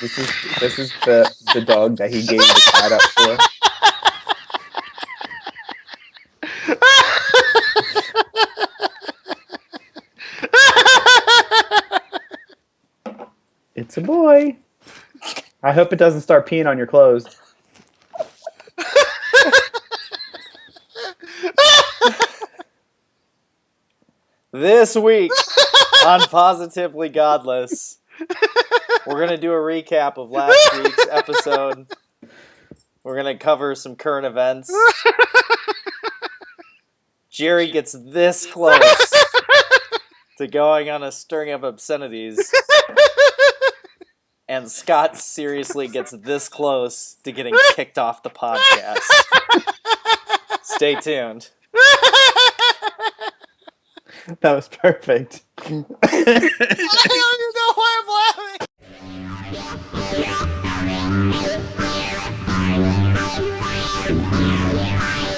This is the dog that he gave the cat up for. It's a boy. I hope it doesn't start peeing on your clothes. This week on Positively Godless, we're going to do a recap of last week's episode. We're going to cover some current events. Jerry gets this close to going on a string of obscenities. And Scott seriously gets this close to getting kicked off the podcast. Stay tuned. That was perfect. I don't even know why I'm laughing.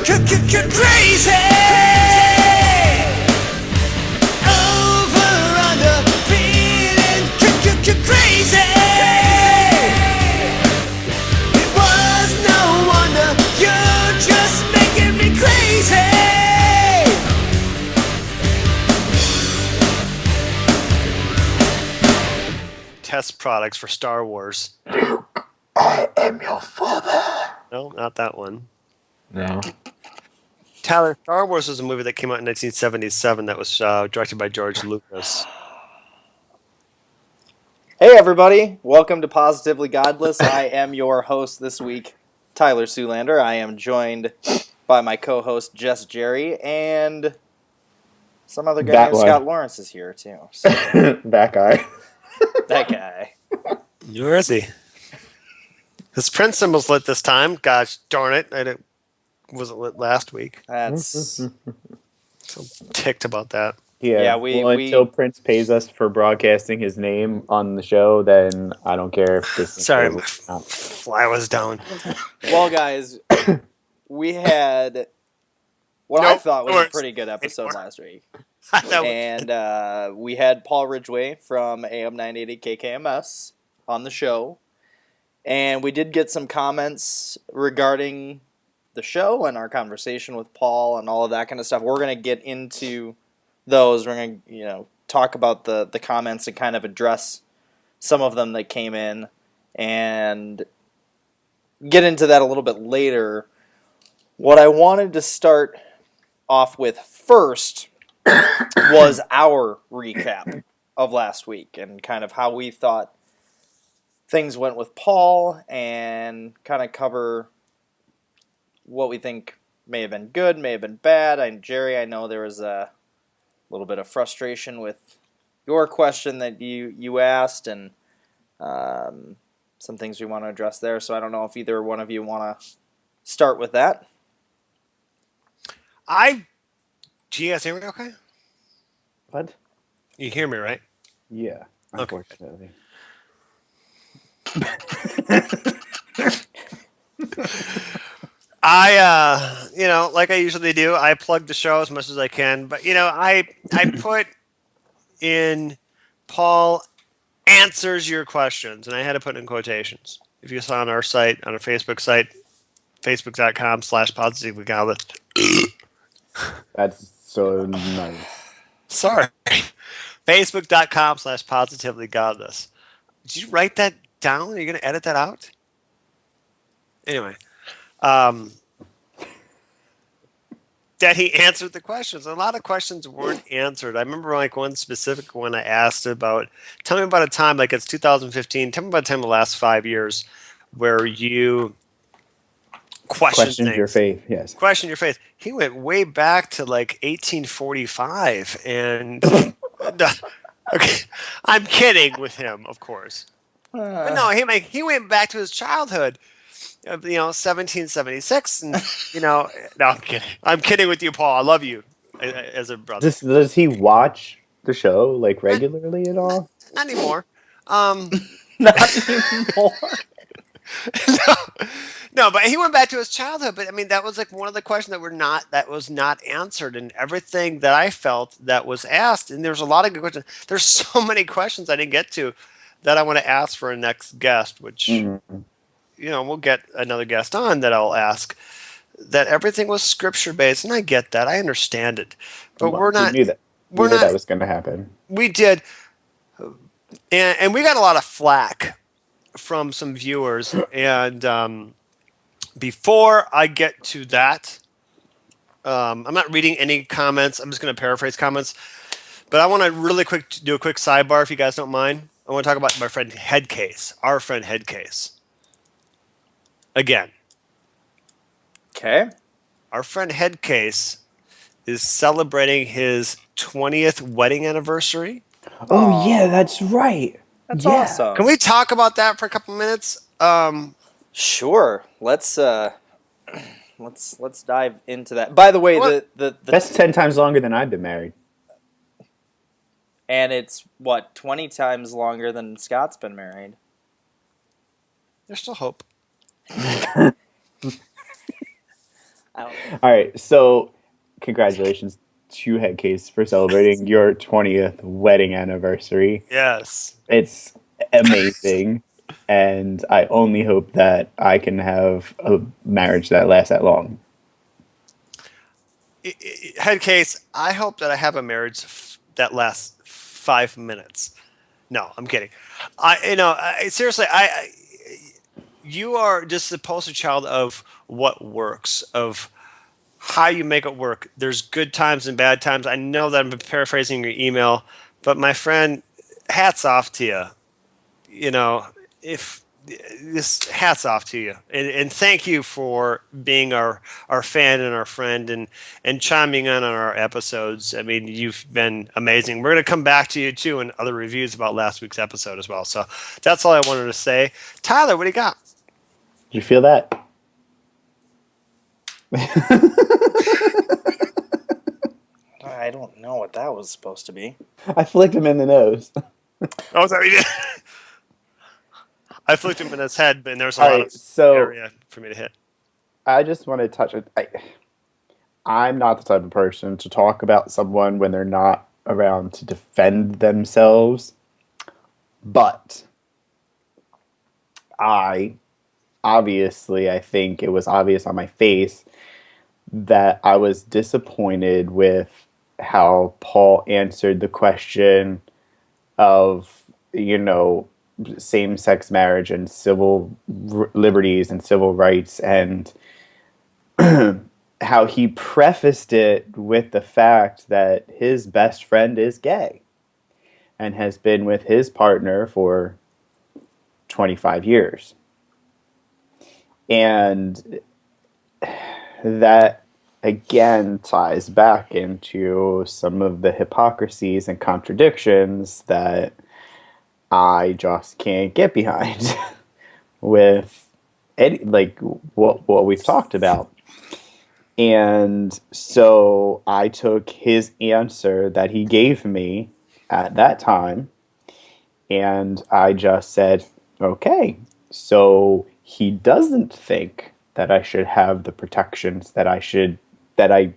Crazy! Over, under, feeling crazy! It was no wonder, you're just making me crazy! Test products for Star Wars. I am your father. No, not that one. No. Tyler, Star Wars was a movie that came out in 1977 that was directed by George Lucas. Hey everybody, welcome to Positively Godless. I am your host this week, Tyler Sulander. I am joined by my co-host Jess Jerry, and some other guy named Scott Lawrence is here too. So. That guy. That guy. Where is he? His print symbol's lit this time. Gosh darn it. It wasn't lit last week. That's So ticked about that. Yeah, until Prince pays us for broadcasting his name on the show, then I don't care if this is... Sorry, my fly was down. Well, guys, we had what I thought was a pretty good episode last week. And we had Paul Ridgway from AM 980 KKMS on the show. And we did get some comments regarding the show and our conversation with Paul and all of that kind of stuff. We're going to get into those. We're going to, talk about the comments and kind of address some of them that came in and get into that a little bit later. What I wanted to start off with first was our recap of last week and kind of how we thought things went with Paul and kind of cover what we think may have been good, may have been bad. And Jerry, I know there was a little bit of frustration with your question that you asked and some things we want to address there. So I don't know if either one of you want to start with that. Do you guys hear me okay? What? You hear me, right? Yeah, Okay. Unfortunately. Like I usually do, I plug the show as much as I can. But, I put in Paul answers your questions, and I had to put in quotations. If you saw on our site, on our Facebook site, facebook.com/positivelygodless. That's so nice. Sorry. Facebook.com/positivelygodless. Did you write that down? Are you going to edit that out? Anyway. That he answered the questions. A lot of questions weren't answered. I remember one specific one I asked about, tell me about a time, like it's 2015, tell me about a time in the last 5 years where you questioned your faith, yes. Question your faith. He went way back to like 1845 and okay, I'm kidding with him, of course. But no, he went back to his childhood. 1776, and no, I'm kidding. I'm kidding with you, Paul. I love you as a brother. Does he watch the show like regularly at all? Not anymore. Not anymore. No, but he went back to his childhood. But I mean, that was like one of the questions that was not answered, and everything that I felt that was asked. And there's a lot of good questions. There's so many questions I didn't get to that I want to ask for a next guest, which, we'll get another guest on that I'll ask, that everything was scripture based. And I get that. I understand it. But Well, we knew that. We knew that was going to happen. We did. And we got a lot of flack from some viewers. And before I get to that, I'm not reading any comments. I'm just going to paraphrase comments. But I want to really do a quick sidebar, if you guys don't mind. I want to talk about my friend Headcase, our friend Headcase. Again. Okay. Our friend Headcase is celebrating his 20th wedding anniversary. Oh, yeah, that's right. That's awesome. Can we talk about that for a couple minutes? Sure. Let's dive into that. By the way, that's 10 times longer than I've been married. And it's, 20 times longer than Scott's been married. There's still hope. All right, so congratulations to Headcase for celebrating your 20th wedding anniversary. Yes. It's amazing, and I only hope that I can have a marriage that lasts that long. Headcase, I hope that I have a marriage that lasts 5 minutes. No, I'm kidding. Seriously, you are just the poster child of what works, of how you make it work. There's good times and bad times. I know that I'm paraphrasing your email, but my friend, hats off to you. Hats off to you, and thank you for being our fan and our friend, and chiming in on our episodes. I mean, you've been amazing. We're going to come back to you too in other reviews about last week's episode as well. So that's all I wanted to say. Tyler, what do you got? Did you feel that? I don't know what that was supposed to be. I flicked him in the nose. Oh, sorry, you did. I flicked him in his head, but there was a lot of area for me to hit. I just want to touch it. I'm not the type of person to talk about someone when they're not around to defend themselves. But I think it was obvious on my face that I was disappointed with how Paul answered the question of, same-sex marriage and civil liberties and civil rights, and how he prefaced it with the fact that his best friend is gay and has been with his partner for 25 years. And that, again, ties back into some of the hypocrisies and contradictions that I just can't get behind with what we've talked about. And so I took his answer that he gave me at that time, and I just said, okay, so he doesn't think that I should have the protections that I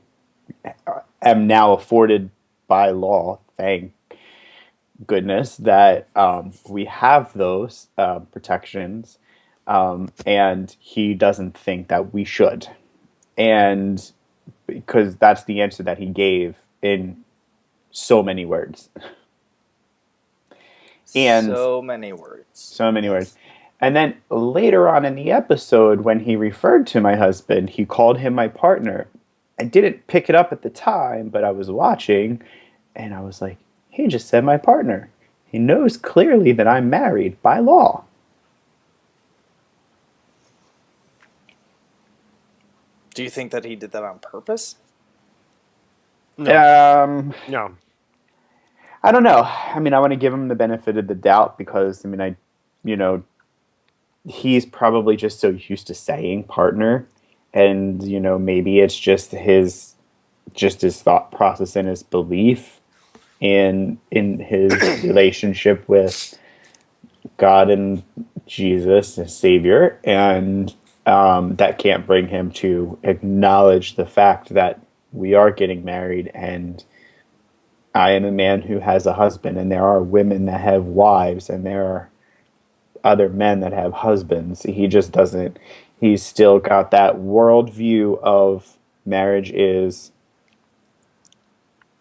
am now afforded by law, thank goodness, that we have those protections, and he doesn't think that we should. And because that's the answer that he gave in so many words. So many words. And then later on in the episode, when he referred to my husband, he called him my partner. I didn't pick it up at the time, but I was watching, and I was like, he just said my partner. He knows clearly that I'm married by law. Do you think that he did that on purpose? No. No. I don't know. I mean, I want to give him the benefit of the doubt because, he's probably just so used to saying partner, and, maybe it's just his thought process and his belief in his relationship with God and Jesus, his Savior, and that can't bring him to acknowledge the fact that we are getting married, and I am a man who has a husband, and there are women that have wives, and there are other men that have husbands. He just doesn't. He's still got that worldview of marriage is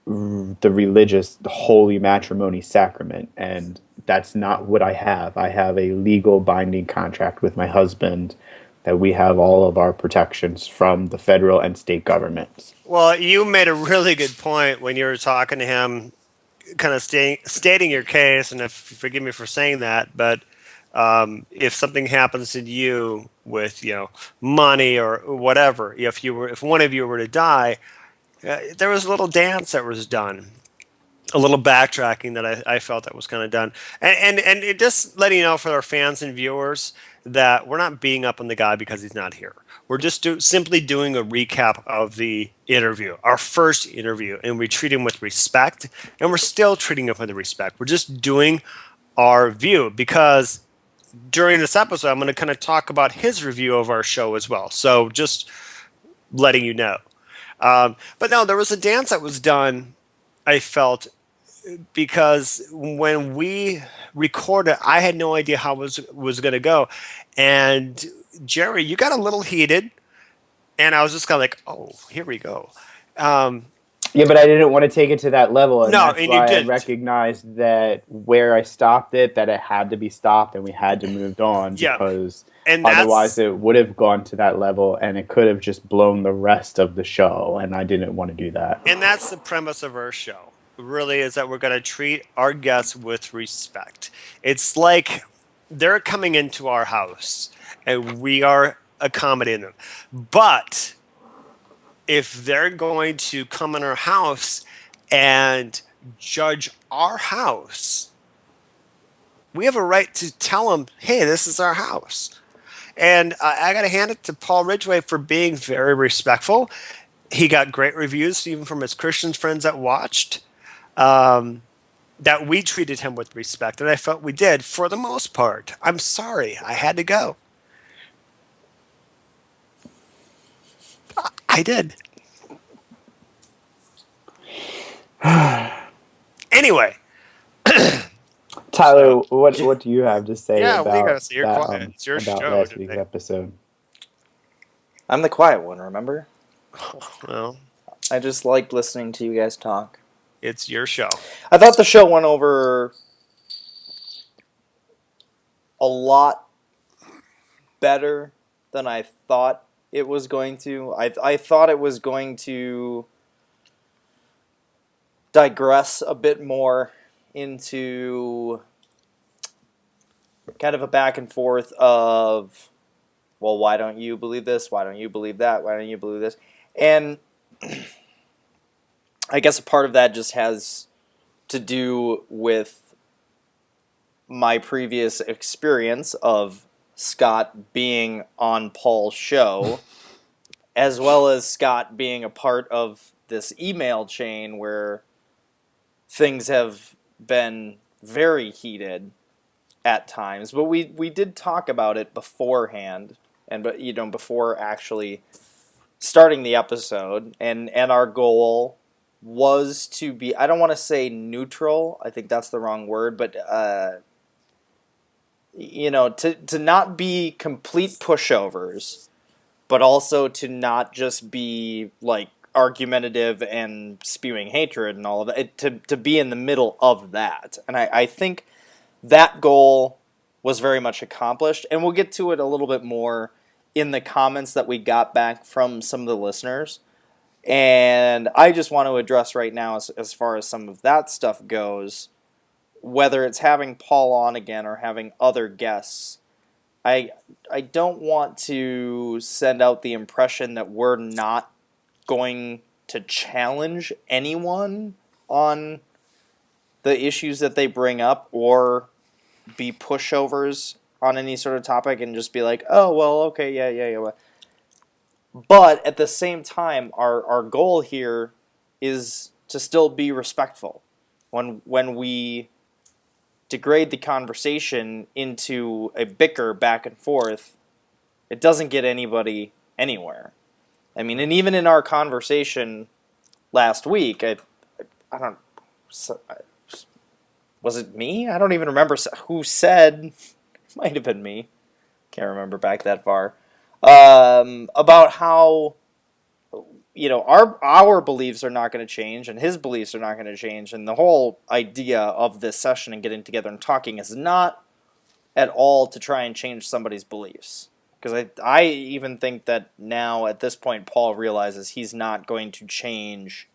the religious, the holy matrimony sacrament, and that's not what I have. I have a legal binding contract with my husband that we have all of our protections from the federal and state governments. Well, you made a really good point when you were talking to him, kind of stating your case, and if forgive me for saying that, but if something happens to you with money or whatever, if one of you were to die, there was a little dance that was done, a little backtracking that I felt that was kind of done, and it just letting you know for our fans and viewers that we're not beating up on the guy because he's not here. We're just simply doing a recap of the interview, our first interview, and we treat him with respect, and we're still treating him with respect. We're just doing our view because during this episode, I'm going to kind of talk about his review of our show as well. So just letting you know. But no, there was a dance that was done, I felt, because when we recorded, I had no idea how it was going to go. And Jerry, you got a little heated, and I was just kind of like, oh, here we go. Yeah, but I didn't want to take it to that level, and No, that's and why you I didn't. recognized that where I stopped it, that it had to be stopped, and we had to move on Yeah. because And otherwise it would have gone to that level, and it could have just blown the rest of the show, and I didn't want to do that. And that's the premise of our show, really, is that we're going to treat our guests with respect. It's like they're coming into our house, and we are accommodating them. But if they're going to come in our house and judge our house, we have a right to tell them, hey, this is our house. And I got to hand it to Paul Ridgway for being very respectful. He got great reviews, even from his Christian friends that watched, that we treated him with respect. And I felt we did for the most part. I'm sorry. I had to go. I did. Anyway. Tyler, what do you have to say what do you about gotta say? You're that, quiet. It's your about show last today. week's episode? I'm the quiet one, remember? Well, I just like listening to you guys talk. it's your show. I thought the show went over a lot better than I thought it was going to. I thought it was going to digress a bit more into kind of a back and forth of, well, why don't you believe this? Why don't you believe that? Why don't you believe this? And I guess a part of that just has to do with my previous experience of Scott being on Paul's show, as well as Scott being a part of this email chain where things have been very heated at times. But we did talk about it beforehand, and before actually starting the episode, and our goal was to be, I don't want to say neutral, I think that's the wrong word, but to not be complete pushovers, but also to not just be like argumentative and spewing hatred and all of that, to be in the middle of that. And I think that goal was very much accomplished, and we'll get to it a little bit more in the comments that we got back from some of the listeners. And I just want to address right now, as far as some of that stuff goes, whether it's having Paul on again or having other guests, I don't want to send out the impression that we're not going to challenge anyone on the issues that they bring up or be pushovers on any sort of topic and just be like, oh, well, okay, yeah. But at the same time, our goal here is to still be respectful. When we degrade the conversation into a bicker back and forth, it doesn't get anybody anywhere. I mean, and even in our conversation last week, I don't, was it me? I don't even remember who said might have been me. Can't remember back that far. About how our beliefs are not going to change and his beliefs are not going to change, and the whole idea of this session and getting together and talking is not at all to try and change somebody's beliefs. Because I even think that now, at this point, Paul realizes he's not going to change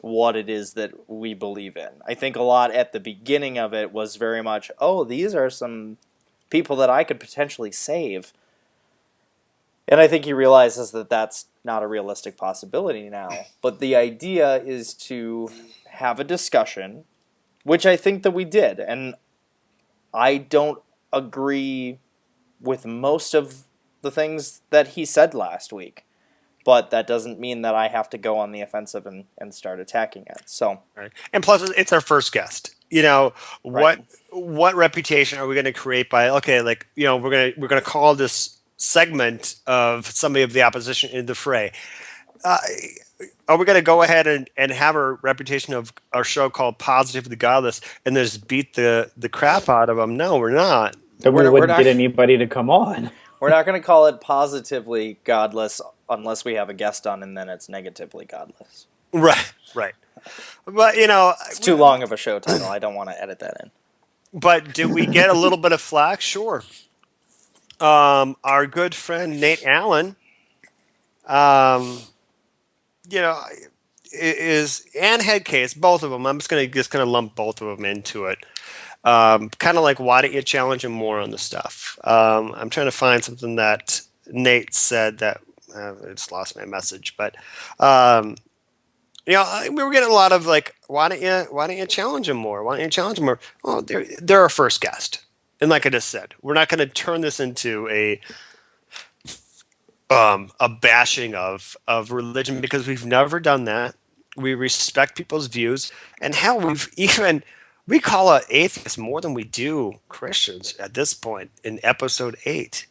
what it is that we believe in. I think a lot at the beginning of it was very much, oh, these are some people that I could potentially save. And I think he realizes that that's not a realistic possibility now. But the idea is to have a discussion, which I think that we did. And I don't agree with most of the things that he said last week, but that doesn't mean that I have to go on the offensive and start attacking it. So, right. And plus, it's our first guest. Right. What reputation are we going to create by? Okay, we're gonna call this segment of somebody of the opposition in the fray. Are we going to go ahead and have a reputation of our show called Positive the Godless and just beat the crap out of them? No, we're not. Then we wouldn't get anybody to come on. We're not going to call it Positively Godless unless we have a guest on, and then it's Negatively Godless. Right. But, it's too long of a show title. I don't want to edit that in. But did we get a little bit of flack? Sure. Our good friend Nate Allen, is and Headcase, both of them. I'm just gonna lump both of them into it. Kind of like, why don't you challenge him more on the stuff? I'm trying to find something that Nate said that I just lost my message, but we were getting a lot of like, why don't you challenge him more? Why don't you challenge him more? Oh, they're our first guest, and like I just said, we're not going to turn this into a bashing of religion, because we've never done that. We respect people's views, and hell, we call out atheists more than we do Christians at this point in episode 8.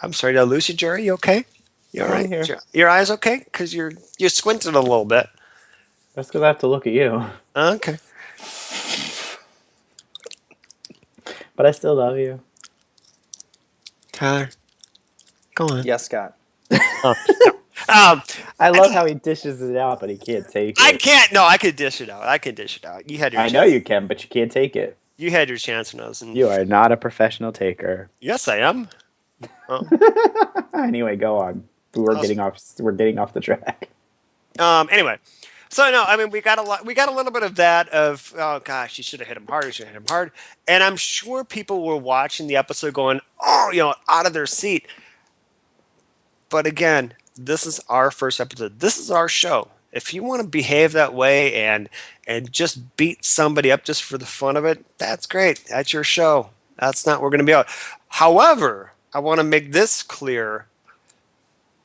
I'm sorry, did I lose you, Jerry? You okay? You all right? Here. Your eyes okay? Because you're squinting a little bit. That's because I have to look at you. Okay. But I still love you. Tyler, go on. Yes, Scott. I love how he dishes it out, but he can't take it. I can't. No, I could dish it out. You had your chance. I know you can, but you can't take it. You had your chance when I was in. You are not a professional taker. Yes, I am. Oh. Anyway, go on. We're getting off the track. Anyway, so no, I mean, we got a little bit of that of, oh gosh, you should have hit him hard. And I'm sure people were watching the episode going, oh, out of their seat. But again, this is our first episode. This is our show. If you want to behave that way and just beat somebody up just for the fun of it, that's great. That's your show. That's not what we're going to be out. However, I want to make this clear.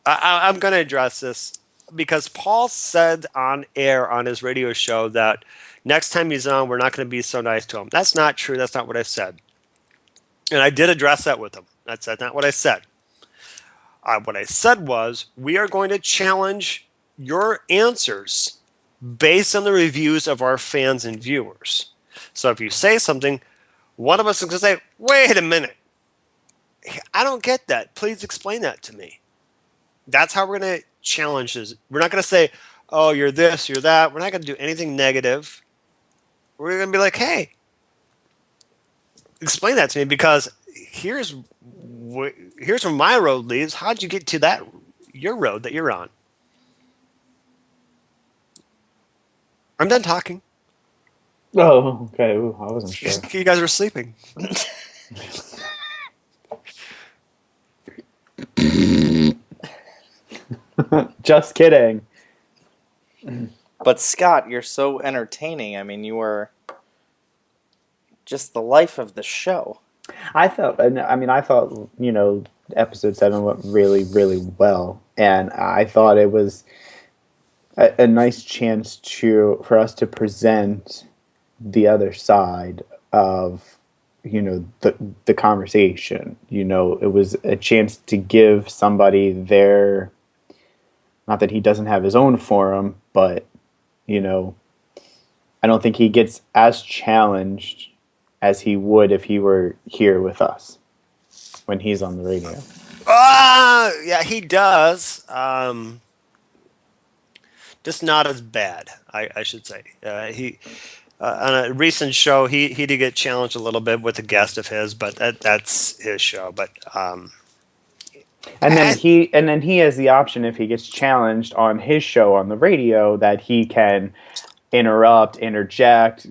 I'm going to address this because Paul said on air on his radio show that next time he's on, we're not going to be so nice to him. That's not true. That's not what I said. And I did address that with him. That's not what I said. What I said was, we are going to challenge your answers based on the reviews of our fans and viewers. So if you say something, one of us is going to say, wait a minute. I don't get that. Please explain that to me. That's how we're going to challenge this. We're not going to say, oh, you're this, you're that. We're not going to do anything negative. We're going to be like, hey, explain that to me, because here's where my road leads. How'd you get to your road that you're on? I'm done talking. Oh, okay. Ooh, I wasn't sure. You guys were sleeping. Just kidding. But Scott, you're so entertaining. I mean, you are just the life of the show. I thought, episode 7 went really, really well, and I thought it was a nice chance for us to present the other side of, the conversation. It was a chance to give somebody their, not that he doesn't have his own forum, but, I don't think he gets as challenged as he would if he were here with us. when he's on the radio. Yeah, he does. Just not as bad, I should say. He on a recent show, he did get challenged a little bit with a guest of his, but that's his show. But and then he has the option, if he gets challenged on his show on the radio, that he can interject,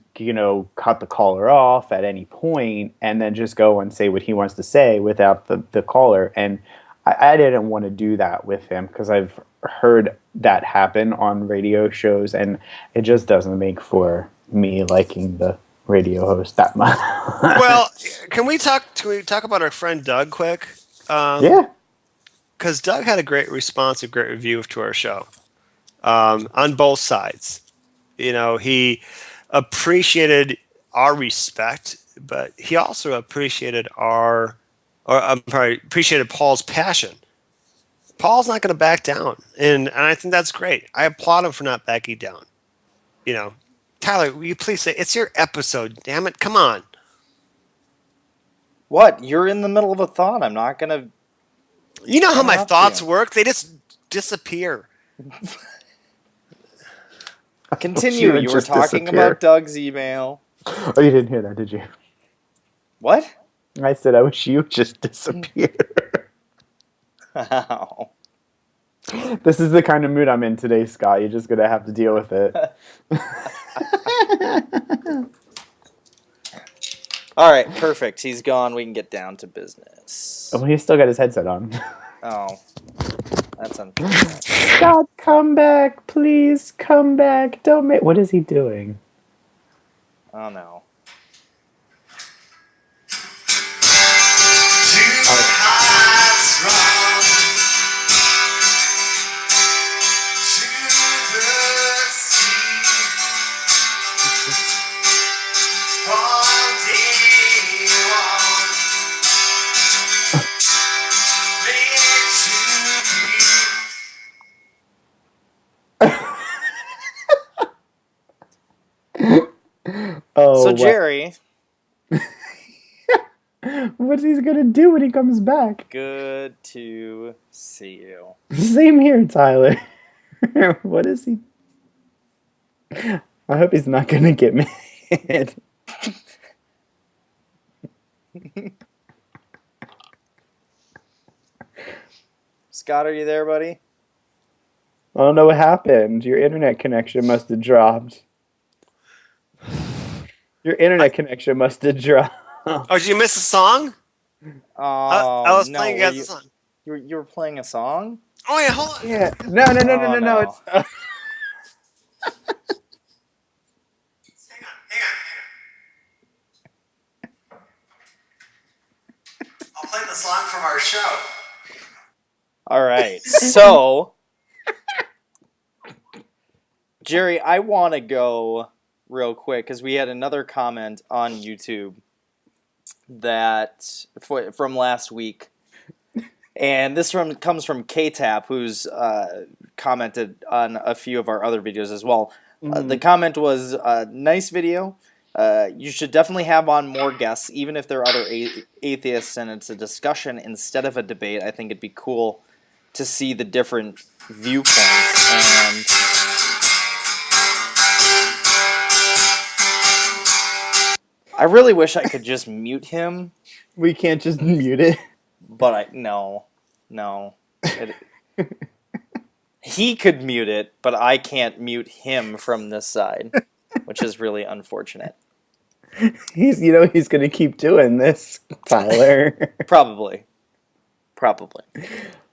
cut the caller off at any point, and then just go and say what he wants to say without the caller. And I didn't want to do that with him because I've heard that happen on radio shows, and it just doesn't make for me liking the radio host that much. Well, can we talk about our friend Doug quick? Yeah. Because Doug had a great response, a great review to our show on both sides. He appreciated our respect, but he also appreciated appreciated Paul's passion. Paul's not going to back down, and I think that's great. I applaud him for not backing down. Tyler, will you please say, it's your episode, damn it, come on. What? You're in the middle of a thought. I'm not going to... You know how my thoughts work? They just disappear. Continue. You were talking about Doug's email. Oh, you didn't hear that, did you? What? I said, I wish you would just disappear. Wow. This is the kind of mood I'm in today, Scott. You're just going to have to deal with it. All right, perfect. He's gone. We can get down to business. Oh, he's still got his headset on. Oh, that's unfortunate. Scott, come back, please. Come back. Don't make... What is he doing? Oh, no. Oh, so, Jerry. What's he going to do when he comes back? Good to see you. Same here, Tyler. What is he... I hope he's not going to get mad. Scott, are you there, buddy? I don't know what happened. Your internet connection must have dropped. Your internet connection must have dropped. Oh, did you miss a song? Oh, I was playing against the song. You were playing a song? Oh, yeah, hold on. Yeah. No. It's... Hang on. I'll play the song from our show. All right. So, Jerry, I want to go real quick because we had another comment on YouTube that from last week, and this comes from K-Tap, who's commented on a few of our other videos as well. Mm-hmm. The comment was, nice video. You should definitely have on more guests, even if there are other atheists, and it's a discussion instead of a debate. I think it'd be cool to see the different viewpoints. And I really wish I could just mute him. We can't just mute it. But no. He could mute it, but I can't mute him from this side, which is really unfortunate. He's going to keep doing this, Tyler. Probably.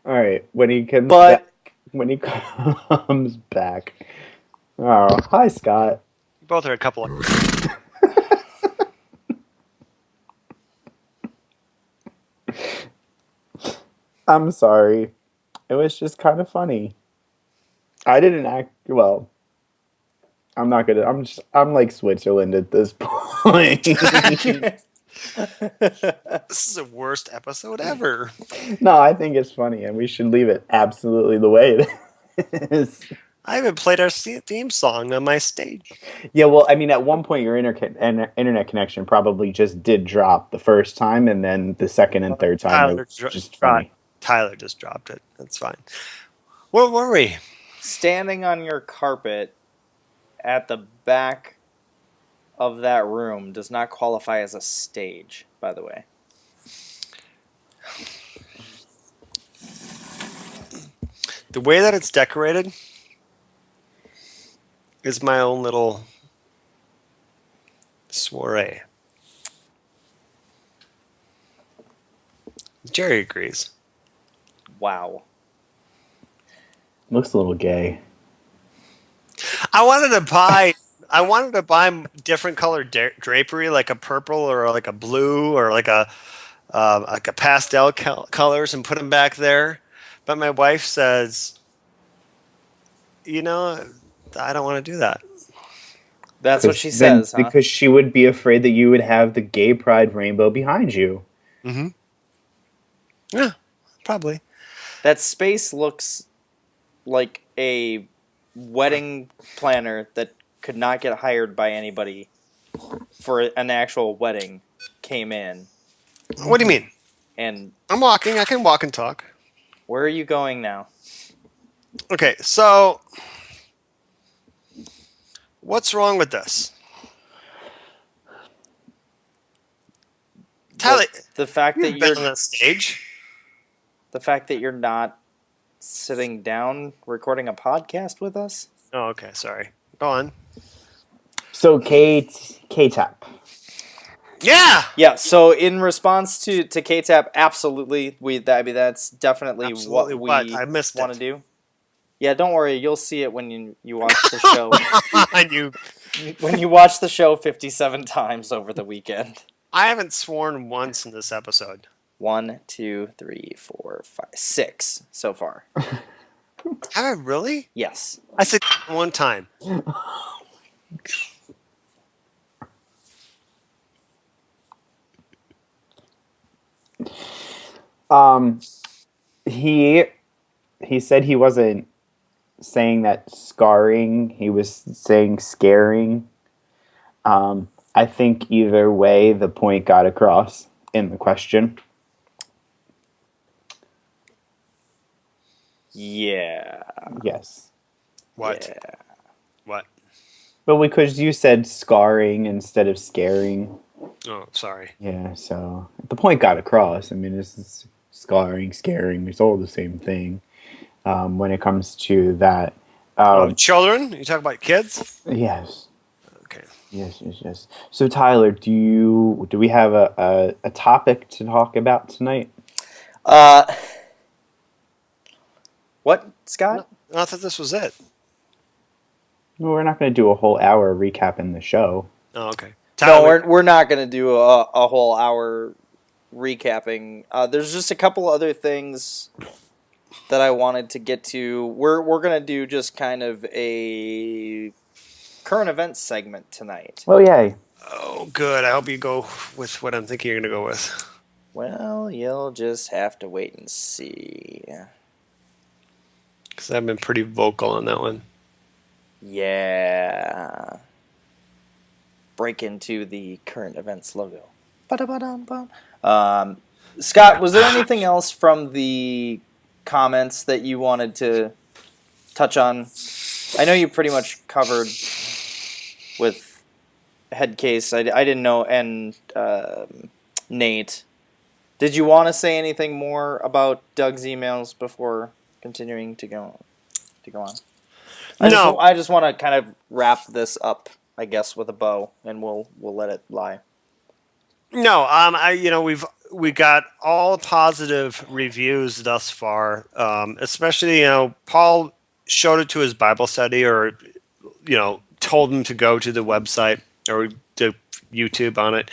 All right, when he comes back. Oh, hi, Scott. Both are a couple of... I'm sorry. It was just kind of funny. I didn't act well. I'm not gonna. I'm like Switzerland at this point. This is the worst episode ever. No, I think it's funny, and we should leave it absolutely the way it is. I even played our theme song on my stage. Yeah, well, I mean, at one point your internet connection probably just did drop the first time, and then the second and third time it was just funny. Tyler just dropped it. That's fine. Where were we? Standing on your carpet at the back of that room does not qualify as a stage, by the way. The way that it's decorated is my own little soiree. Jerry agrees. Wow. Looks a little gay. I wanted to buy different colored drapery, like a purple or like a blue or like a pastel colors, and put them back there. But my wife says, I don't want to do that. That's what she says, huh? Because she would be afraid that you would have the gay pride rainbow behind you. Mm-hmm. Yeah, probably. That space looks like a wedding planner that could not get hired by anybody for an actual wedding came in. What do you mean? And I'm walking. I can walk and talk. Where are you going now? Okay, so what's wrong with this? Tyler, the fact that you're on that stage. The fact that you're not sitting down recording a podcast with us? Oh, okay, sorry. Go on. So K-Tap. Yeah, so in response to K-Tap, absolutely, that's definitely absolutely what we I missed want to do. Yeah, don't worry, you'll see it when you watch the show. When you watch the show 57 times over the weekend. I haven't sworn once in this episode. 1, 2, 3, 4, 5, 6 so far. Have I really? Yes. I said one time. He said he wasn't saying that scarring, he was saying scaring. I think either way the point got across in the question. Yeah. Yes. What? Yeah. What? But because you said scarring instead of scaring. Oh, sorry. Yeah, so the point got across. I mean, it's scarring, scaring, it's all the same thing when it comes to that. Children? You talk about kids? Yes. Okay. Yes. So, Tyler, do we have a topic to talk about tonight? What, Scott? No, I thought this was it. Well, we're not going to do a whole hour recapping the show. Oh, okay. Tyler, no, we're not going to do a whole hour recapping. There's just a couple other things that I wanted to get to. We're going to do just kind of a current events segment tonight. Oh, yay. Oh, good. I hope you go with what I'm thinking you're going to go with. Well, you'll just have to wait and see. Because I've been pretty vocal on that one. Yeah. Break into the current events logo. Scott, was there anything else from the comments that you wanted to touch on? I know you pretty much covered with Headcase. I didn't know, and Nate. Did you want to say anything more about Doug's emails before continuing to go on? I just want to kind of wrap this up, I guess, with a bow, and we'll let it lie. No, we got all positive reviews thus far. Especially, Paul showed it to his Bible study, or told him to go to the website or to YouTube on it,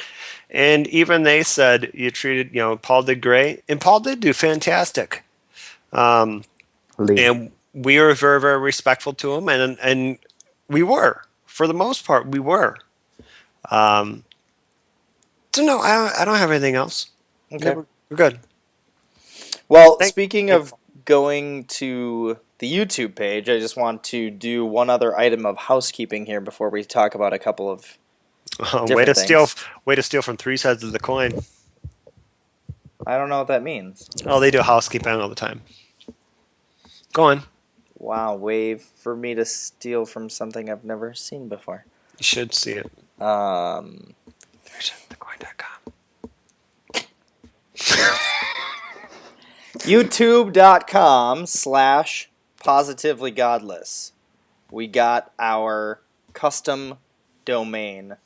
and even they said you treated Paul did great, and Paul did do fantastic. And we were very, very respectful to him, and we were, for the most part, we were. So no, I don't have anything else. Okay, we're good. Well, speaking of going to the YouTube page, I just want to do one other item of housekeeping here before we talk about a couple of way to things. steal from three sides of the coin. I don't know what that means. Oh, they do housekeeping all the time. Go on. Wow, way for me to steal from something I've never seen before. You should see it. Threesideofthecoin.com. YouTube.com/positivelygodless. We got our custom domain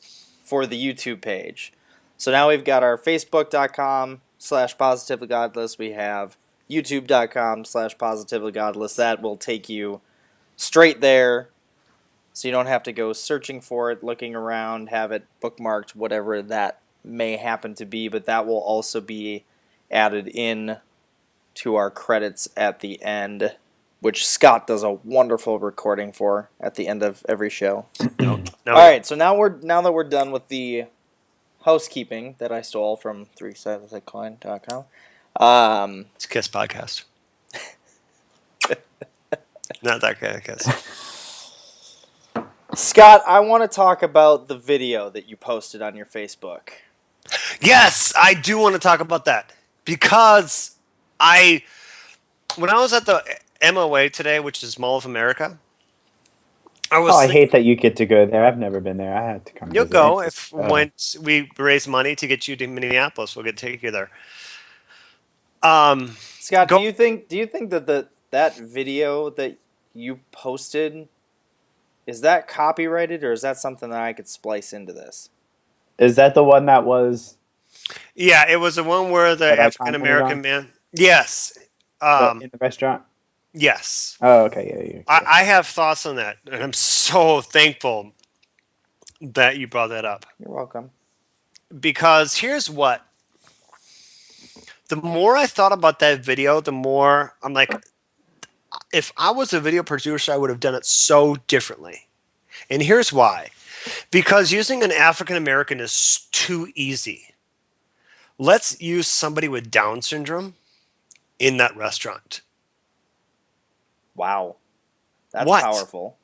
for the YouTube page. So now we've got our Facebook.com/positivelygodless. We have YouTube.com/positivelygodless. That will take you straight there. So you don't have to go searching for it, looking around, have it bookmarked, whatever that may happen to be. But that will also be added in to our credits at the end, which Scott does a wonderful recording for at the end of every show. All right, so now that we're done with the housekeeping that I stole from threesideofthecoin.com. It's a Kiss podcast. Not that kind of Kiss. Scott, I want to talk about the video that you posted on your Facebook. Yes, I do want to talk about that because when I was at the MOA today, which is Mall of America, I hate that you get to go there. I've never been there. I had to come. You'll go once we raise money to get you to Minneapolis. We'll take you there. Scott, do you think that that video that you posted, is that copyrighted, or is that something that I could splice into this? Is that the one that was? Yeah, it was the one where the African American man. Yes. In the restaurant. Yes. Oh, okay. Yeah. I have thoughts on that, and I'm so thankful that you brought that up. You're welcome. Because here's what. The more I thought about that video, the more I'm like, if I was a video producer, I would have done it so differently. And here's why. Because using an African American is too easy. Let's use somebody with Down syndrome in that restaurant. Wow. That's powerful.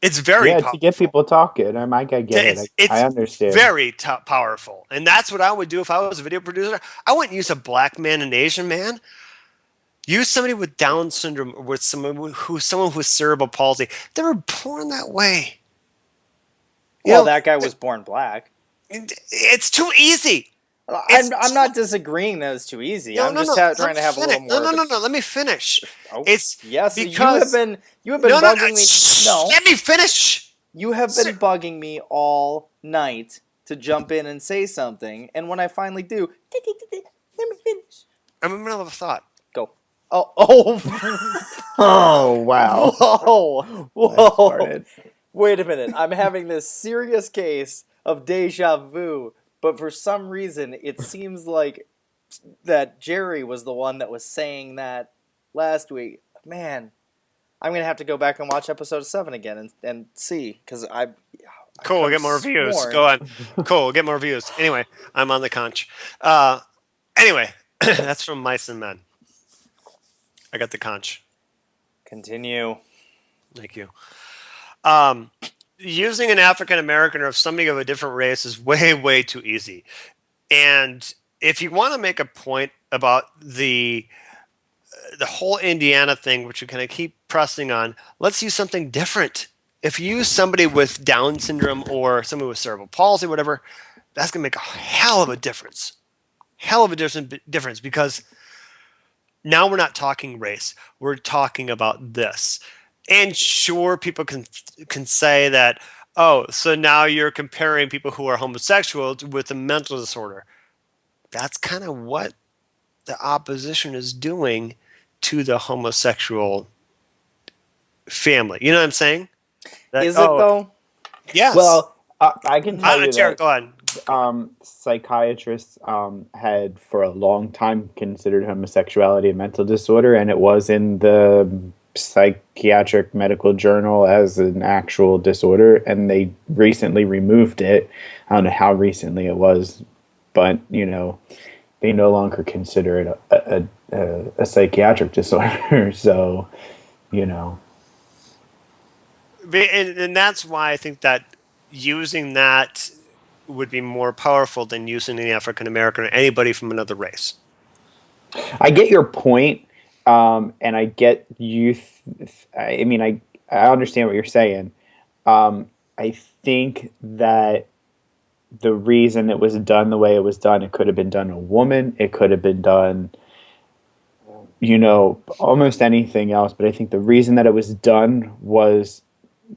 It's very powerful. To get people talking. I get it. I understand. It's very powerful. And that's what I would do if I was a video producer. I wouldn't use a black man and Asian man. Use somebody with Down syndrome or with someone who's cerebral palsy. They were born that way. That guy was born black. It's too easy. I'm not disagreeing that it's too easy. I'm just trying to have a little more. No. Let me finish. Yes. Because you have been bugging me. No. Let me finish. You have been bugging me all night to jump in and say something, and when I finally do, let me finish. I'm in the middle of a thought. Go. Oh. Oh wow. Whoa. Wait a minute. I'm having this serious case of deja vu. But for some reason, it seems like that Jerry was the one that was saying that last week. Man, I'm going to have to go back and watch episode 7 again and see. Because Cool, we'll get more reviews. Go on. Cool, we'll get more reviews. Anyway, I'm on the conch. Anyway, that's from Mice and Men. I got the conch. Continue. Thank you. Using an African American or somebody of a different race is way, way too easy. And if you want to make a point about the whole Indiana thing, which you kind of keep pressing on, let's use something different. If you use somebody with Down syndrome or somebody with cerebral palsy, whatever, that's going to make a hell of a difference. Difference because now we're not talking race. We're talking about this. And sure, people can say that, oh, so now you're comparing people who are homosexual with a mental disorder. That's kind of what the opposition is doing to the homosexual family. You know what I'm saying? Is it though? Yes. Well, I can tell you Jared, go on. Psychiatrists had for a long time considered homosexuality a mental disorder, and it was in the psychiatric medical journal as an actual disorder, and they recently removed it. I don't know how recently it was, but they no longer consider it a psychiatric disorder. So, you know. And that's why I think that using that would be more powerful than using an African American or anybody from another race. I get your point, and I get you. I mean, I understand what you're saying. I think that the reason it was done the way it was done, it could have been done a woman, it could have been done, almost anything else. But I think the reason that it was done was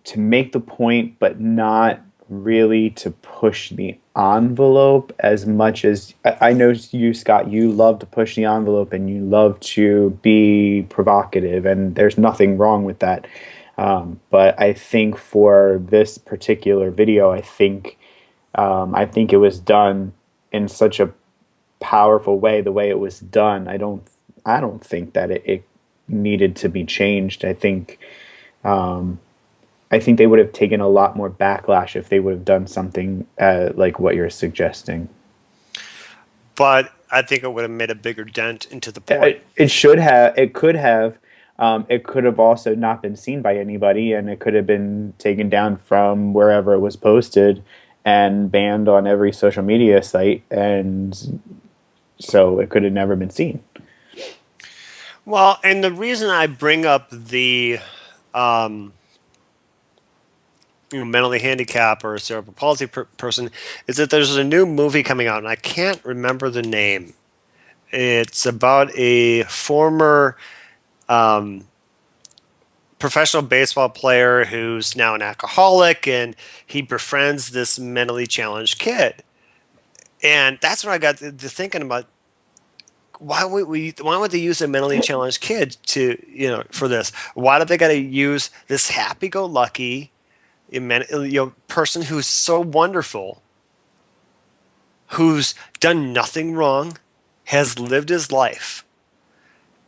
to make the point, but not really to push the envelope as much as I know you, Scott, you love to push the envelope and you love to be provocative, and there's nothing wrong with that. But I think for this particular video, I think it was done in such a powerful way. The way it was done, I don't think that it needed to be changed. I think they would have taken a lot more backlash if they would have done something like what you're suggesting. But I think it would have made a bigger dent into the point. It should have. It could have. It could have also not been seen by anybody, and it could have been taken down from wherever it was posted and banned on every social media site, and so it could have never been seen. Well, and the reason I bring up the mentally handicapped or cerebral palsy person is that there's a new movie coming out, and I can't remember the name. It's about a former professional baseball player who's now an alcoholic, and he befriends this mentally challenged kid. And that's when I got to thinking about why would they use a mentally challenged kid for this? Why do they got to use this happy-go-lucky person who's so wonderful, who's done nothing wrong, has lived his life,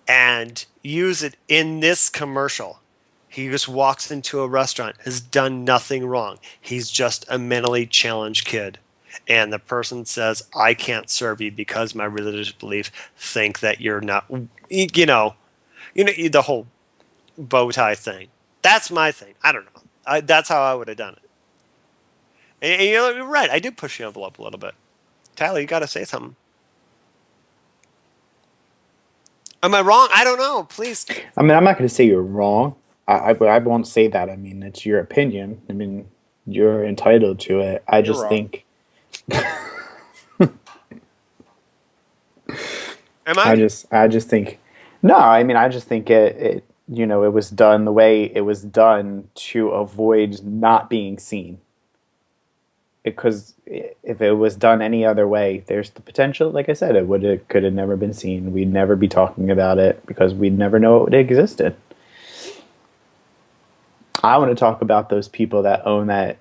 and use it in this commercial? He just walks into a restaurant, has done nothing wrong. He's just a mentally challenged kid. And the person says, I can't serve you because my religious belief think that you're not, the whole bow tie thing. That's my thing. I don't know. That's how I would have done it. And you're right. I did push the envelope a little bit. Tyler, you got to say something. Am I wrong? I don't know. Please. I mean, I'm not going to say you're wrong. I won't say that. I mean, it's your opinion. I mean, you're entitled to it. I just think. Am I? I just think. No, I mean, I just think it was done the way it was done to avoid not being seen. Because if it was done any other way, there's the potential, like I said, could have never been seen. We'd never be talking about it because we'd never know it existed. I want to talk about those people that own that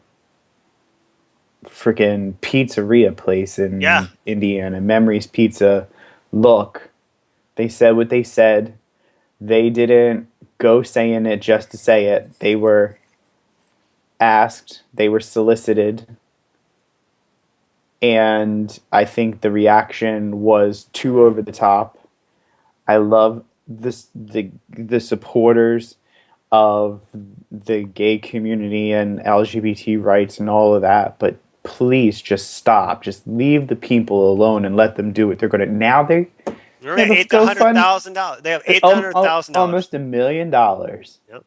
freaking pizzeria place in Indiana, Memories Pizza. Look, they said what they said. They didn't go saying it just to say it. They were asked, they were solicited, and I think the reaction was too over the top. I love the supporters of the gay community and LGBT rights and all of that, but please just stop. Just leave the people alone and let them do what they're going to. Now they have $800,000. They have $800,000. Almost $1 million. Yep.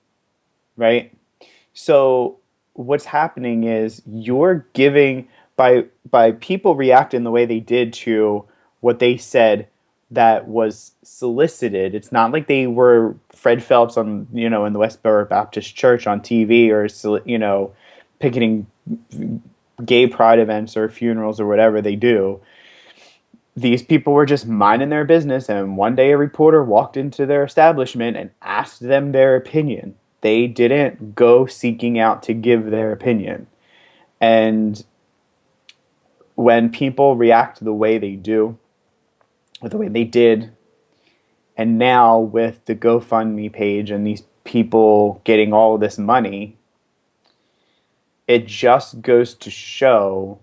Right? So what's happening is you're giving by people reacting the way they did to what they said that was solicited. It's not like they were Fred Phelps on, in the Westboro Baptist Church on TV or, picketing gay pride events or funerals or whatever they do. These people were just minding their business, and one day a reporter walked into their establishment and asked them their opinion. They didn't go seeking out to give their opinion. And when people react the way they do, or the way they did, and now with the GoFundMe page and these people getting all of this money, it just goes to show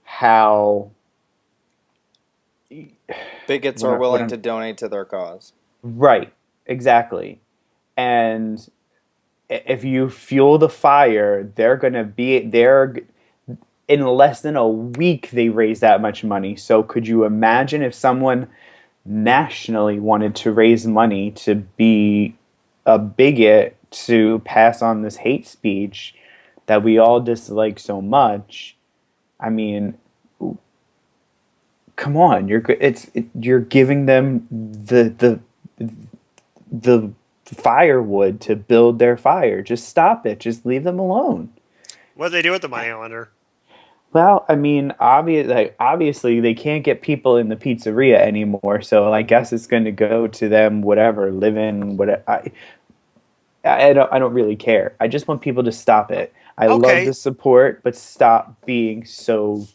how bigots are willing to donate to their cause. Right, exactly. And if you fuel the fire, they're in less than a week they raise that much money. So could you imagine if someone nationally wanted to raise money to be a bigot to pass on this hate speech that we all dislike so much? I mean, come on, you're giving them the firewood to build their fire. Just stop it. Just leave them alone. What do they do with the money, I wonder? Well, I mean, obviously they can't get people in the pizzeria anymore, so I guess it's going to go to them. Whatever, live in whatever. I don't really care. I just want people to stop it. I love Okay. the support, but stop being so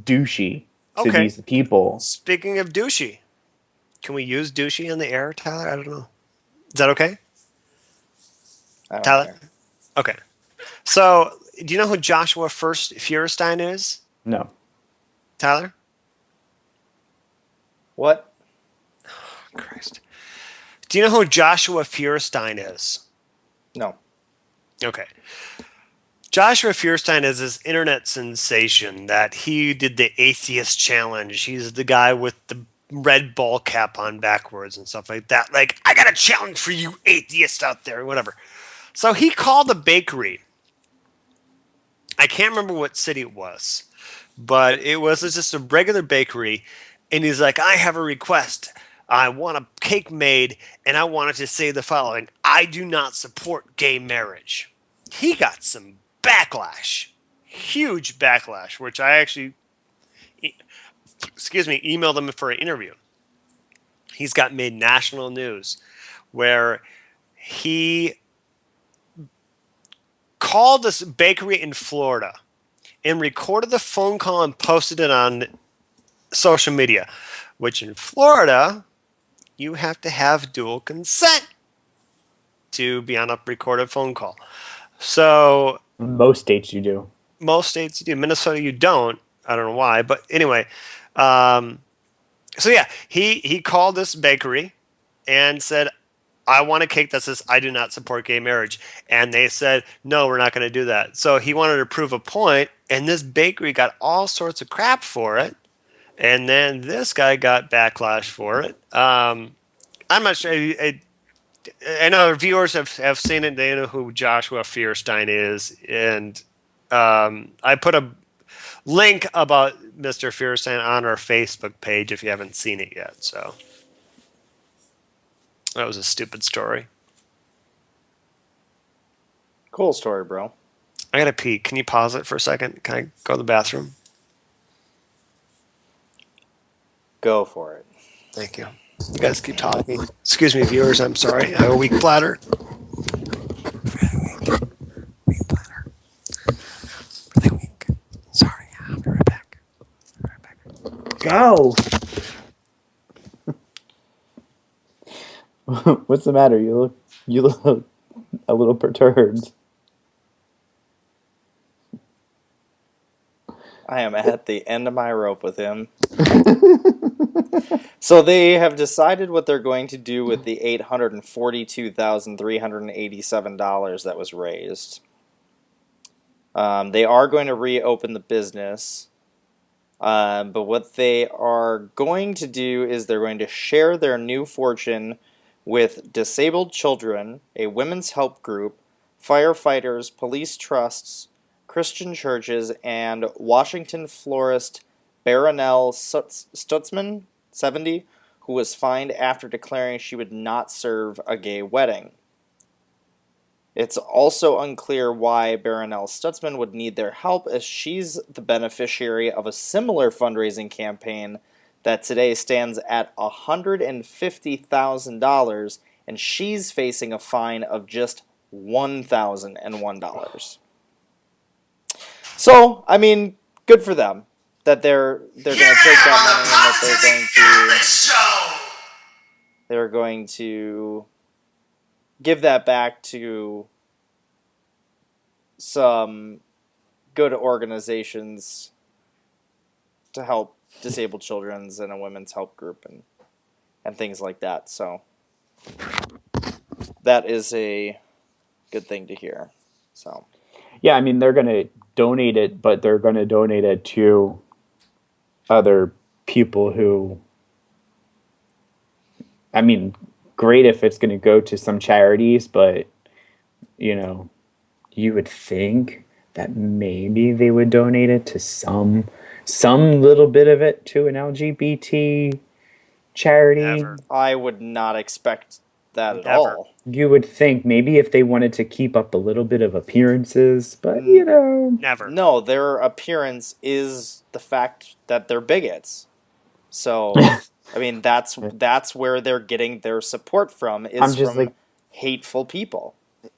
douchey to Okay. these people. Speaking of douchey, can we use douchey in the air, Tyler? I don't know. Is that okay? I don't Tyler? care. Okay. So, do you know who Joshua Feuerstein is? No. Tyler? What? Christ. Do you know who Joshua Feuerstein is? No. Okay. Joshua Feuerstein is this internet sensation that he did the atheist challenge. He's the guy with the red ball cap on backwards and stuff like that. Like, I got a challenge for you atheists out there, whatever. So he called a bakery. I can't remember what city it was, but it was just a regular bakery. And he's like, I have a request. I want a cake made, and I wanted to say the following: I do not support gay marriage. He got some backlash, huge backlash, which I actually, emailed him for an interview. He's got made national news where he called this bakery in Florida and recorded the phone call and posted it on social media, which in Florida, you have to have dual consent to be on a recorded phone call. So Most states you do. most states you do. Minnesota, you don't. I don't know why, but anyway. So yeah, he called this bakery and said, I want a cake that says I do not support gay marriage. And they said, no, we're not going to do that. So he wanted to prove a point, and this bakery got all sorts of crap for it. And then this guy got backlash for it. I'm not sure. I know our viewers have seen it. They know who Joshua Feuerstein is. And I put a link about Mr. Feuerstein on our Facebook page if you haven't seen it yet. So that was a stupid story. Cool story, bro. I gotta pee. Can you pause it for a second? Can I go to the bathroom? Go for it. Thank you. You guys keep talking. Excuse me, viewers. I'm sorry. I have a weak bladder. Weak bladder. Really weak. Sorry. I'll be right back. Go. What's the matter? You look a little perturbed. I am at the end of my rope with him. So they have decided what they're going to do with the $842,387 that was raised. They are going to reopen the business. But what they are going to do is they're going to share their new fortune with disabled children, a women's help group, firefighters, police trusts, Christian churches, and Washington florist Baronelle Stutzman, 70, who was fined after declaring she would not serve a gay wedding. It's also unclear why Baronelle Stutzman would need their help, as she's the beneficiary of a similar fundraising campaign that today stands at $150,000, and she's facing a fine of just $1,001. So, I mean, good for them that they're going to take that money and that they're going to give that back to some good organizations to help disabled children's and a women's help group and things like that. So that is a good thing to hear. So Yeah, I mean, they're going to donate it, but they're going to donate it to other people who, I mean, great if it's going to go to some charities, but, you know, you would think that maybe they would donate it to some little bit of it to an LGBT charity. Never. I would not expect that at Never. all. You would think maybe if they wanted to keep up a little bit of appearances, but Never. No, their appearance is the fact that they're bigots. So, I mean, that's where they're getting their support from, I'm is just from like, hateful people.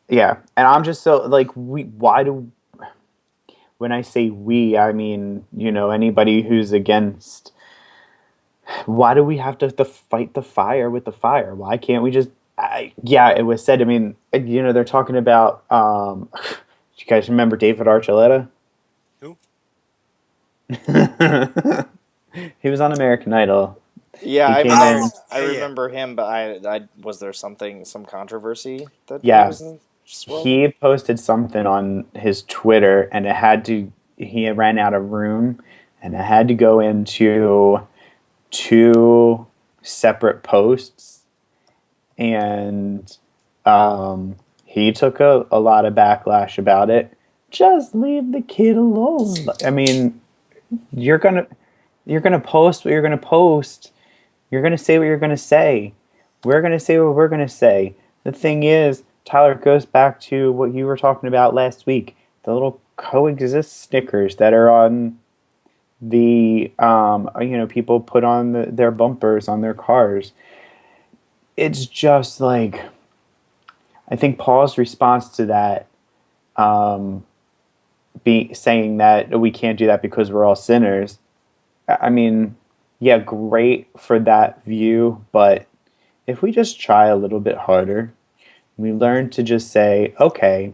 yeah, and I'm just so like, when I say we, I mean, anybody who's against. Why do we have to fight the fire with the fire? Why can't we just? Yeah, it was said. I mean, they're talking about. You guys remember David Archuleta? Who? He was on American Idol. Yeah, He I came mean, in. I remember him, but I was there some controversy that he Yeah, was in this world? he posted something on his Twitter, and he ran out of room, and it had to go into two separate posts, and he took a lot of backlash about it. Just leave the kid alone. I mean, you're gonna post what you're gonna post. You're gonna say what you're gonna say. We're gonna say what we're gonna say. The thing is, Tyler, it goes back to what you were talking about last week. The little coexist stickers that are on the people put on their bumpers on their cars. It's just like, I think Paul's response to that, saying that we can't do that because we're all sinners. I mean, yeah, great for that view, but if we just try a little bit harder, we learn to just say, okay,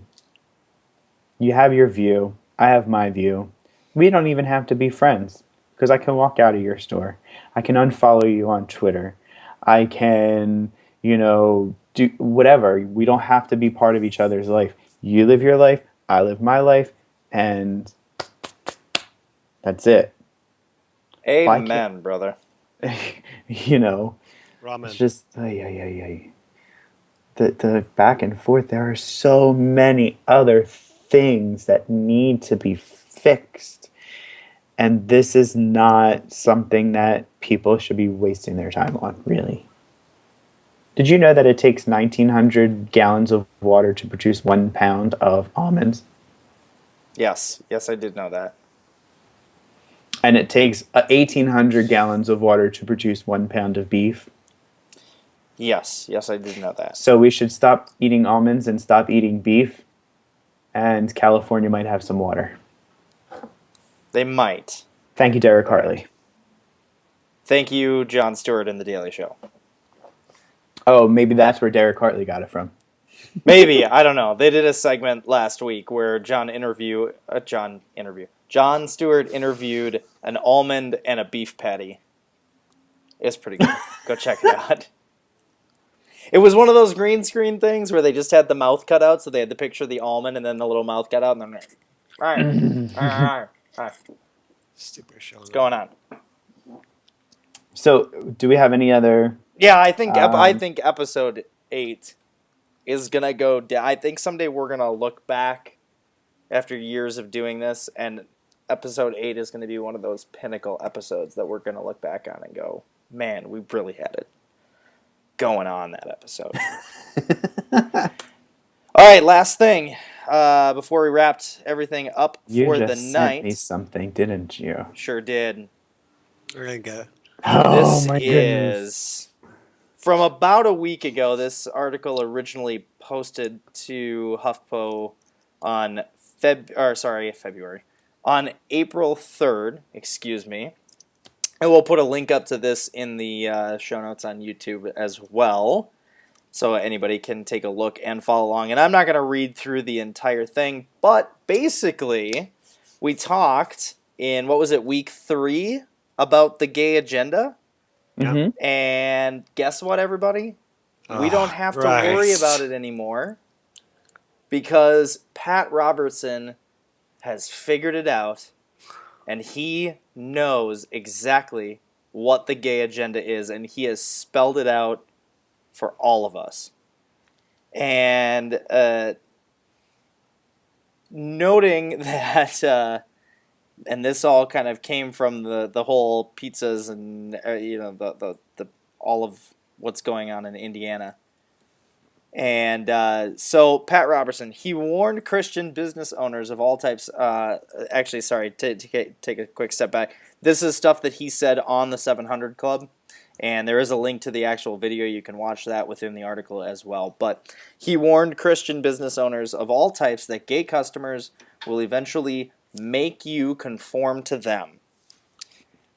you have your view, I have my view. We don't even have to be friends, because I can walk out of your store. I can unfollow you on Twitter. I can, do whatever. We don't have to be part of each other's life. You live your life, I live my life, and that's it. Amen, brother. Ramen. It's just, the back and forth. There are so many other things that need to be fixed. And this is not something that people should be wasting their time on, really. Did you know that it takes 1,900 gallons of water to produce 1 pound of almonds? Yes, I did know that. And it takes 1,800 gallons of water to produce 1 pound of beef. Yes, I did know that. So we should stop eating almonds and stop eating beef, and California might have some water. They might. Thank you, Derek Hartley. Thank you, Jon Stewart and The Daily Show. Oh, maybe that's where Derek Hartley got it from. Maybe, I don't know. They did a segment last week where Jon Stewart interviewed an almond and a beef patty. It's pretty good. Go check it out. It was one of those green screen things where they just had the mouth cut out, so they had the picture of the almond and then the little mouth cut out, and then Stupid show. What's going on? So, do we have any other? Yeah, I think episode 8 is gonna go. I think someday we're gonna look back after years of doing this, and episode 8 is gonna be one of those pinnacle episodes that we're gonna look back on and go, "Man, we really had it going on that episode." All right, last thing before we wrapped everything up for the night. You just sent me something, didn't you? Sure did. We're gonna go. Oh This my goodness! is from about a week ago. This article originally posted to HuffPo on February, on April 3rd. Excuse me. And we'll put a link up to this in the show notes on YouTube as well, so anybody can take a look and follow along. And I'm not going to read through the entire thing, but basically, we talked in, week 3 about the gay agenda. Mm-hmm. And guess what, everybody? We don't have to worry about it anymore because Pat Robertson has figured it out, and he knows exactly what the gay agenda is, and he has spelled it out for all of us. And noting that, and this all kind of came from the whole pizzas and the all of what's going on in Indiana. And so Pat Robertson, he warned Christian business owners of all types. Actually, sorry, take a quick step back. This is stuff that he said on the 700 Club, and there is a link to the actual video. You can watch that within the article as well. But he warned Christian business owners of all types that gay customers will eventually make you conform to them.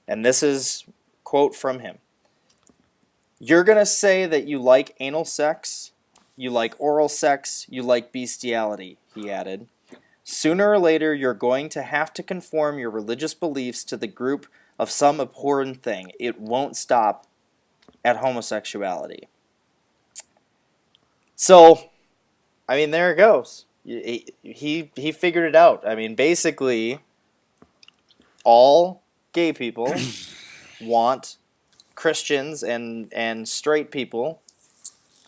And this is quote from him. You're going to say that you like anal sex, you like oral sex, you like bestiality, he added. Sooner or later, you're going to have to conform your religious beliefs to the group of some abhorrent thing. It won't stop at homosexuality. So, I mean, there it goes. He figured it out. I mean, basically, all gay people want Christians and straight people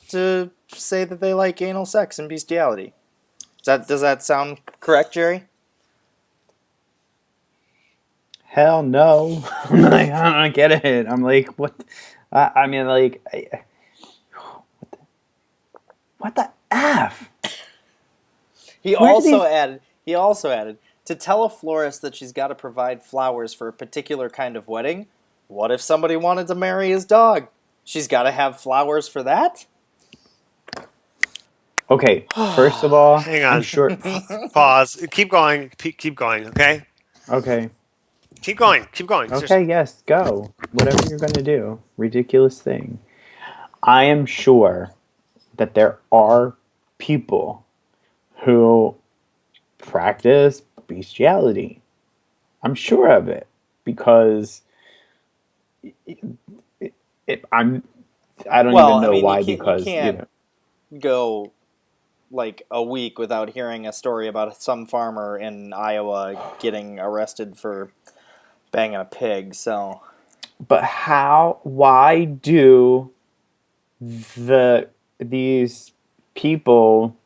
to say that they like anal sex and bestiality. Does that sound correct, Jerry? Hell no. I'm like, I don't get it. I'm like, what? I mean, like, what the F? He also added, to tell a florist that she's got to provide flowers for a particular kind of wedding, what if somebody wanted to marry his dog? She's got to have flowers for that? Okay, first of all, hang on. I'm sure. Pause. Keep going. Keep going. Okay. Okay. Keep going. Keep going. Okay, yes, go. Whatever you're going to do. Ridiculous thing. I am sure that there are people who practice bestiality. I'm sure of it because I don't even know why. Because you can't go like a week without hearing a story about some farmer in Iowa getting arrested for banging a pig. So, but why do these people,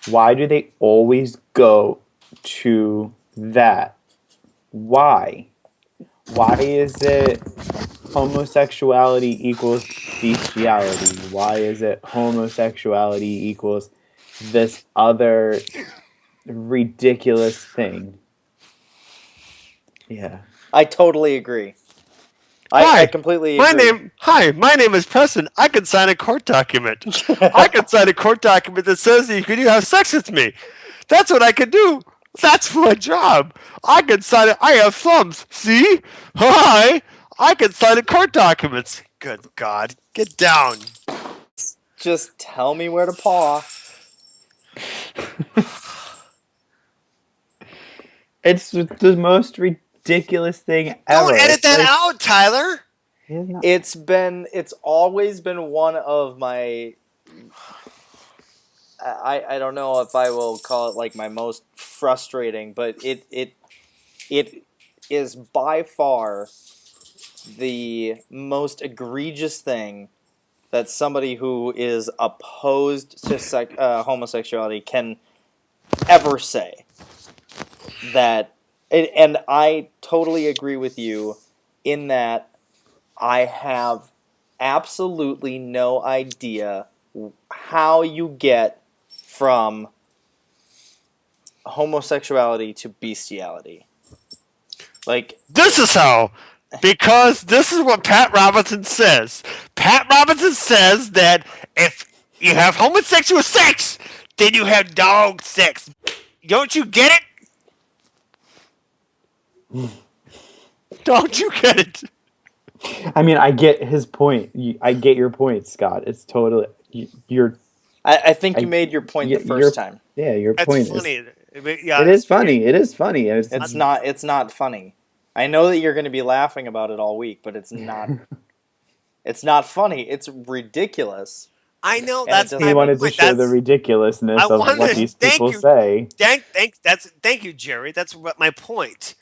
why do they always go to that? Why is it homosexuality equals bestiality? Why is it homosexuality equals this other ridiculous thing? Yeah. I totally agree. I completely agree. My name is Preston. I can sign a court document. I can sign a court document that says that you have sex with me. That's what I can do. That's my job. I can sign it. I have thumbs. See? Hi. I can sign a court documents. Good God. Get down. Just tell me where to paw. It's the most ridiculous thing ever. Don't edit that out, Tyler. It's always been one of my, I don't know if I will call it like my most frustrating, but it is by far the most egregious thing that somebody who is opposed to homosexuality can ever say. And I totally agree with you in that I have absolutely no idea how you get from homosexuality to bestiality. Like, this is how. Because this is what Pat Robinson says. Pat Robinson says that if you have homosexual sex, then you have dog sex. Don't you get it? Don't you get it? I mean, I get his point. I get your point, Scott. It's totally you're. I think you made your point the first time. Yeah, your point funny. It is funny. It is funny. It's not funny. I know that you're going to be laughing about it all week, but it's not. It's not funny. It's ridiculous. I know And that's it my He wanted to point. show the ridiculousness I of what wanted. these Thank people you. say. Thank you, Jerry. That's what my point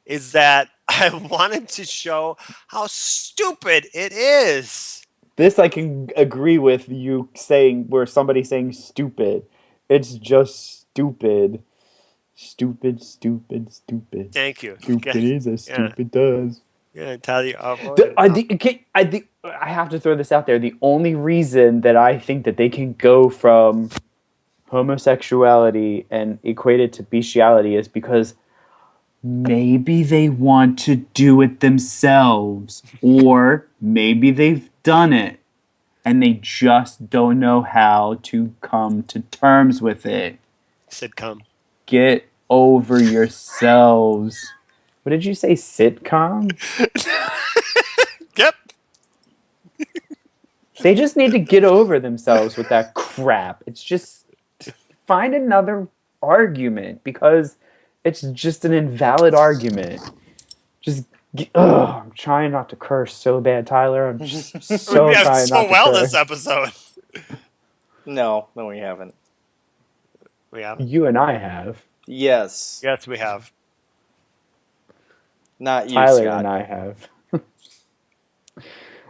is. That I wanted to show how stupid it is. This I can agree with you saying where somebody's saying stupid. It's just stupid. Stupid, stupid, stupid. Thank you. Stupid is as Yeah. stupid does. Yeah, tell you. I have to throw this out there. The only reason that I think that they can go from homosexuality and equate it to bestiality is because maybe they want to do it themselves, or maybe they've done it and they just don't know how to come to terms with it. Sitcom. Get over yourselves. What did you say, sitcom? Yep. They just need to get over themselves with that crap. It's just find another argument because it's just an invalid argument. Just I'm trying not to curse so bad, Tyler. I'm just so We have trying not so to well curse. this episode. No, we haven't. We have. You and I have. Yes. Yes, we have. Not you, Tyler Scott. and I have.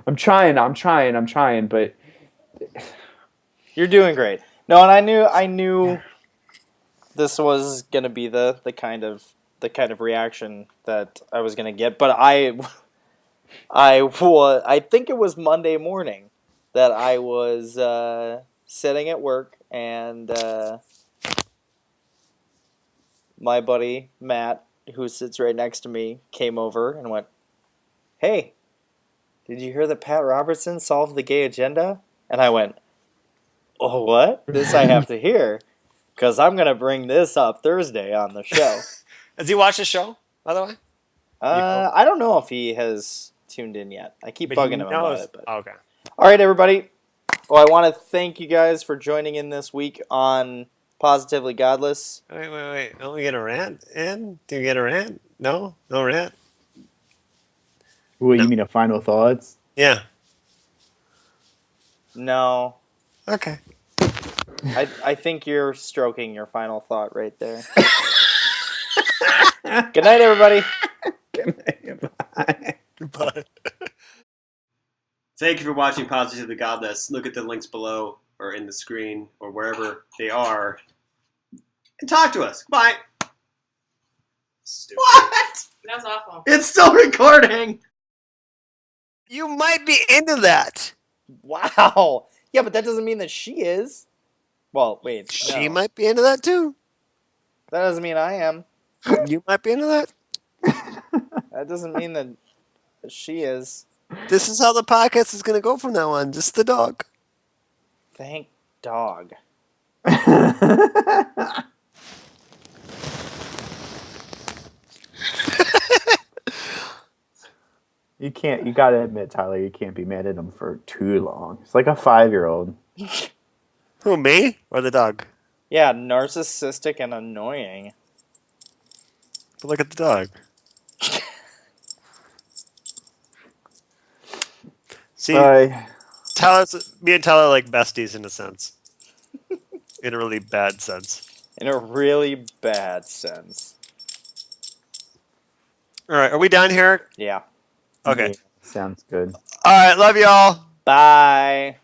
I'm trying, but You're doing great. No, and I knew this was gonna be the kind of reaction that I was gonna get, but I think it was Monday morning that I was sitting at work and my buddy Matt, who sits right next to me, came over and went, "Hey, did you hear that Pat Robertson solved the gay agenda?" And I went, "Oh, what? This I have to hear, because I'm gonna bring this up Thursday on the show." Has he watched the show, by the way? I don't know if he has tuned in yet. I keep But bugging he him about knows. it. But Okay. all right, everybody. Well, I want to thank you guys for joining in this week on Positively Godless. Wait. Don't we get a rant in? Do we get a rant? No? No rant? what No. you mean a final thoughts? Yeah. No, Okay. I think you're stroking your final thought right there. Good night, everybody. Goodbye. Thank you for watching Positively Godless. Look at the links below or in the screen or wherever they are. And talk to us. Bye. Stupid. What? That's awful. It's still recording. You might be into that. Wow. Yeah, but that doesn't mean that she is. Well, wait. She No. might be into that too. That doesn't mean I am. You might be into that. That doesn't mean that she is. This is how the podcast is going to go from now on. Just the dog. Thank dog. You gotta admit, Tyler, you can't be mad at him for too long. It's like a 5-year-old. Who, me or the dog? Yeah, narcissistic and annoying. But look at the dog. See, me and Tyler are like besties in a sense. In a really bad sense. In a really bad sense. All right, are we done here? Yeah. Okay. Yeah, sounds good. All right, love y'all. Bye.